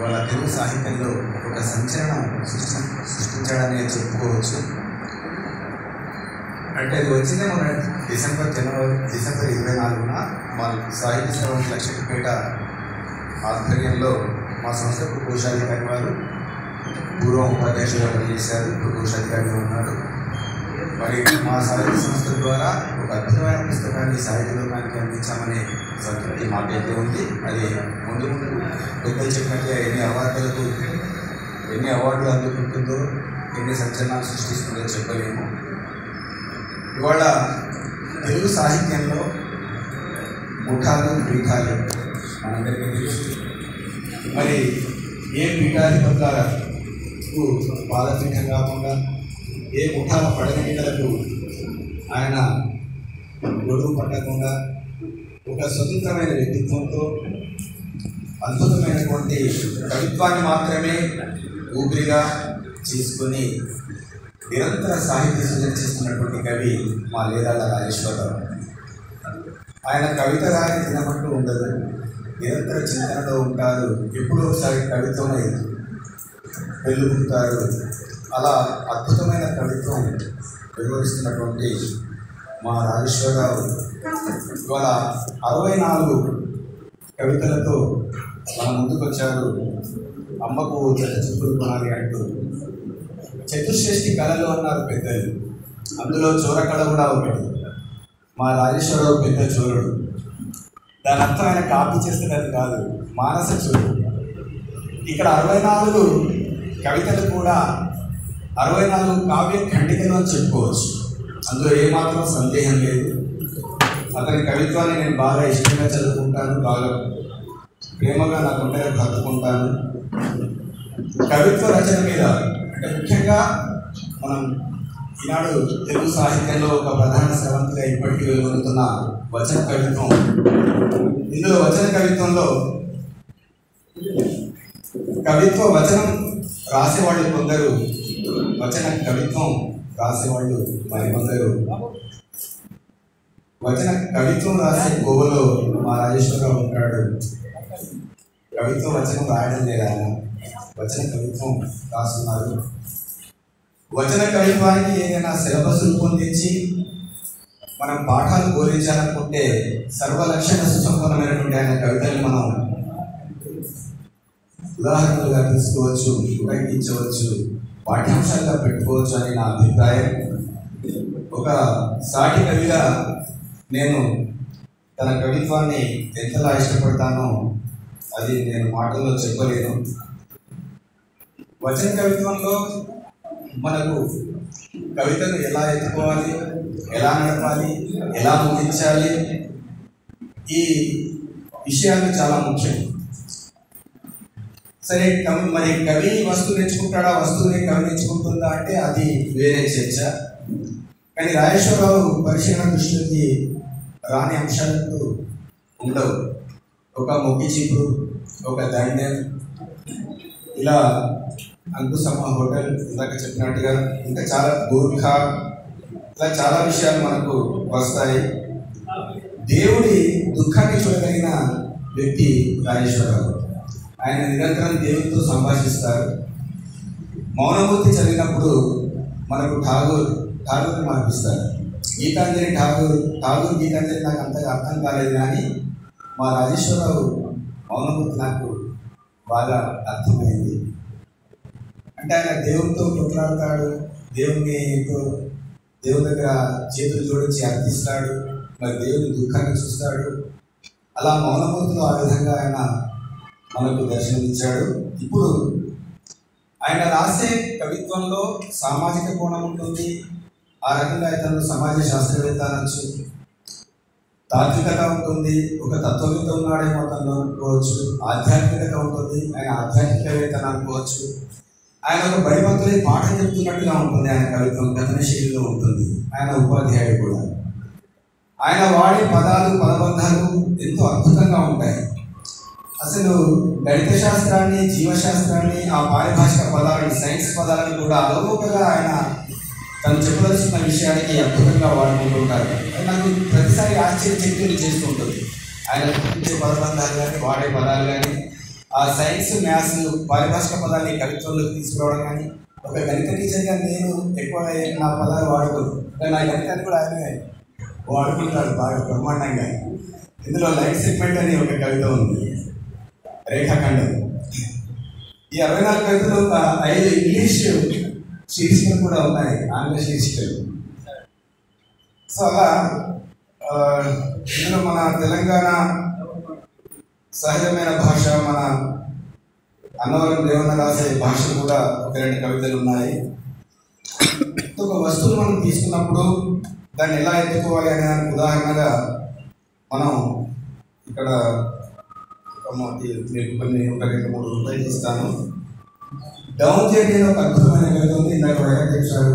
వాళ్ళ తెలుగు సాహిత్యంలో ఒక సంచలనం సృష్టించాడని చెప్పుకోవచ్చు. అంటే అది వచ్చిందే మన డిసెంబర్ 24న మా సాహిత్య సేవల లక్ష్మీపేట ఆధ్వర్యంలో మా సంస్థ కోశాధికారి వారు పూర్వం ఉపాధ్యక్షులుగా పనిచేశారు, ఇప్పుడు కోశాధికారిగా ఉన్నారు. మరి మా సాహిత్య సంస్థ ద్వారా ఒక అద్భుతమైన పుస్తకాన్ని సాహిత్య లోకానికి అందించామనే సంతృప్తి మాకైతే ఉంది. అది ముందు ముందు పెద్దలు చెప్పినట్లే ఎన్ని అవార్డులు అందుకుంటుందో, ఎన్ని సంచలనాలు సృష్టిస్తుందో చెప్పలేము. ఇవాళ తెలుగు సాహిత్యంలో ముఠాలు పీఠాలు మనందరికీ తెలుసు. మరి ఏ పీఠాధిపతులకు పాదపీఠం కాకుండా, ఏ ముఠాల పడగనికలకు ఆయన గొడుగు పట్టకుండా ఒక స్వతంత్రమైన వ్యక్తిత్వంతో అద్భుతమైనటువంటి కవిత్వాన్ని మాత్రమే ఊపిరిగా చేసుకొని నిరంతర సాహిత్య సృజన చేస్తున్నటువంటి కవి మా లేదాళ్ళ రాజేశ్వరరావు. ఆయన కవిత రాని దినమంటూ ఉండదు, నిరంతర చింతనలో ఉంటారు, ఎప్పుడో ఒకసారి కవిత్వమై వెలుగుతారు. అలా అద్భుతమైన కవిత్వం వెలువరిస్తున్నటువంటి మా రాజేశ్వరరావు ఇవాళ 64 కవితలతో మన ముందుకు వచ్చారు. అమ్మకు చెత్త చెప్పులు కొనాలి అంటూ చతుశ్రేష్ఠి కళలు అన్నారు పెద్దలు, అందులో చోరకళ కూడా ఒకటి. మా రాజేశ్వరరావు పెద్ద చోరుడు. దాని అర్థం ఆయన కాపీ చేస్తున్నది కాదు, మానస చోరుడు. ఇక్కడ 64 కవితలు కూడా 64 కావ్య ఖండికలు అని చెప్పుకోవచ్చు. అందులో ఏమాత్రం సందేహం లేదు. అతని కవిత్వాన్ని నేను బాగా ఇష్టంగా చదువుకుంటాను, బాగా ప్రేమగా నా గుండెలకు హత్తుకుంటాను. కవిత్వ రచన మీద అంటే ముఖ్యంగా మనం ఈనాడు తెలుగు సాహిత్యంలో ఒక ప్రధాన స్రవంతిగా ఇప్పటికీ వెలువడుతున్న వచన కవిత్వం. ఇందులో వచన కవిత్వంలో కవిత్వ వచనం రాసేవాళ్ళు కొందరు, వచన కవిత్వం రాసేవాళ్ళు మరికొందరు. వచన కవిత్వం రాసే కోవలో మా రాజేశ్వరరావు ఉంటాడు. కవిత్వ వచనం రాయడం లేదా, వచన కవిత్వం రాస్తున్నారు. వచన కవిత్వానికి ఏదైనా సిలబస్ రూపొందించి మనం పాఠాలు బోధించాలనుకుంటే సర్వలక్షణ సుసంపన్నమైనటువంటి ఆయన కవితల్ని మనం ఉదాహరణలుగా తీసుకోవచ్చు, ఉపయోగించవచ్చు, పాఠ్యాంశాలుగా పెట్టుకోవచ్చు అని నా అభిప్రాయం. ఒక సాటి కవిగా నేను తన కవిత్వాన్ని ఎంతలా ఇష్టపడతానో అది నేను మాటల్లో చెప్పలేను. వచన కవిత్వంలో మనకు కవితను ఎలా ఎత్తుకోవాలి, ఎలా నడపాలి, ఎలా ముగించాలి, ఈ విషయాలు చాలా ముఖ్యం. సరే, మరి కవి వస్తువు నేర్చుకుంటాడా, వస్తువుని కవి నేర్చుకుంటుందా అంటే అది వేరే చర్చ. కానీ రాజేశ్వరరావు పరిశీలన దృష్టికి రాని అంశాలకు ఉండవు. ఒక మొగ్గి చీపురు, ఒక దండెం, ఇలా అంకుశమ్మ హోటల్ ఇందాక చెప్పినట్టుగా ఇంకా చాలా గూర్ఖా, ఇలా చాలా విషయాలు మనకు వస్తాయి. దేవుడి దుఃఖాన్ని చూడగలిగిన వ్యక్తి రాజేశ్వరరావు. ఆయన నిరంతరం దేవుడితో సంభాషిస్తారు. మౌనమూర్తి చదివినప్పుడు మనకు ఠాగూర్ని మార్పిస్తారు. ఠాగూర్ గీతాంజలి నాకు అంతగా అర్థం కాలేదు, కానీ మా రాజేశ్వరరావు మౌనమూర్తి నాకు బాగా అర్థమైంది. అంటే ఆయన దేవుడితో కొట్లాడతాడు, దేవుడి దగ్గర చేతులు జోడించి అర్థిస్తాడు, మరి దేవుని దుఃఖాన్ని చూస్తాడు. అలా మౌనమూర్తిలో ఆ విధంగా ఆయన మనకు దర్శనమిచ్చాడు. ఇప్పుడు ఆయన రాసే కవిత్వంలో సామాజిక కోణం ఉంటుంది. ఆ రకంగా ఇతను సమాజ శాస్త్రవేత్త అనొచ్చు, తాత్వికత ఉంటుంది, ఒక తత్వవేత్త ఉన్నాడేమో అతను అనుకోవచ్చు, ఆధ్యాత్మికత ఉంటుంది, ఆయన ఆధ్యాత్మికవేత్త అనుకోవచ్చు. ఆయన ఒక బడిమంతులై పాఠం చెప్తున్నట్టుగా ఉంటుంది ఆయన కవిత్వం, కథన శైలిలో ఉంటుంది. ఆయన ఉపాధ్యాయుడు కూడా. ఆయన వాడే పదాలు, పదబంధాలు ఎంతో అద్భుతంగా ఉంటాయి. అసలు గణిత శాస్త్రాన్ని, జీవశాస్త్రాన్ని, ఆ పారిభాషిక పదాలను, సైన్స్ పదాలను కూడా అలవోకగా ఆయన తను చెప్పదలుచుకున్న విషయానికి అద్భుతంగా వాడుకుంటుంటారు. నాకు ప్రతిసారి ఆశ్చర్యచక్తులు చేస్తూ ఉంటుంది ఆయన చూపించే పదబంధాలు కానీ, వాడే పదాలు కానీ. ఆ సైన్స్ మ్యాథ్స్ పారిభాషిక పదాన్ని కవిత్వంలోకి తీసుకురావడం కానీ, ఒక గణిత టీచర్గా నేను ఎక్కువ నా పదాలు వాడుకోను, నా గణితాన్ని కూడా ఆయన వాడుకుంటాడు బాగా బ్రహ్మాండంగా. ఇందులో లైఫ్ సెగ్మెంట్ అని ఒక కవిత ఉంది, రేఖాఖండం. ఈ 64 కవితలు ఒక 5 ఇంగ్లీష్ శీర్షికలు కూడా ఉన్నాయి, ఆంగ్ల శీర్షికలు. సో అలా ఇందులో మన తెలంగాణ సహజమైన భాష, మన అన్నవరం దేవన్న రాసే భాష కూడా ఒక 2 కవితలు ఉన్నాయి. ఒక వస్తువును మనం తీసుకున్నప్పుడు దాన్ని ఎలా ఎత్తుకోవాలి అనే దానికి ఉదాహరణగా మనం ఇక్కడ మీకు కొన్ని ఒక 2-3 రూపాయలు ఇస్తాను. డౌన్ చేయడం ఒక అద్భుతమైన కవిత ఉంది. ఇందాక వైరాగ్యం సార్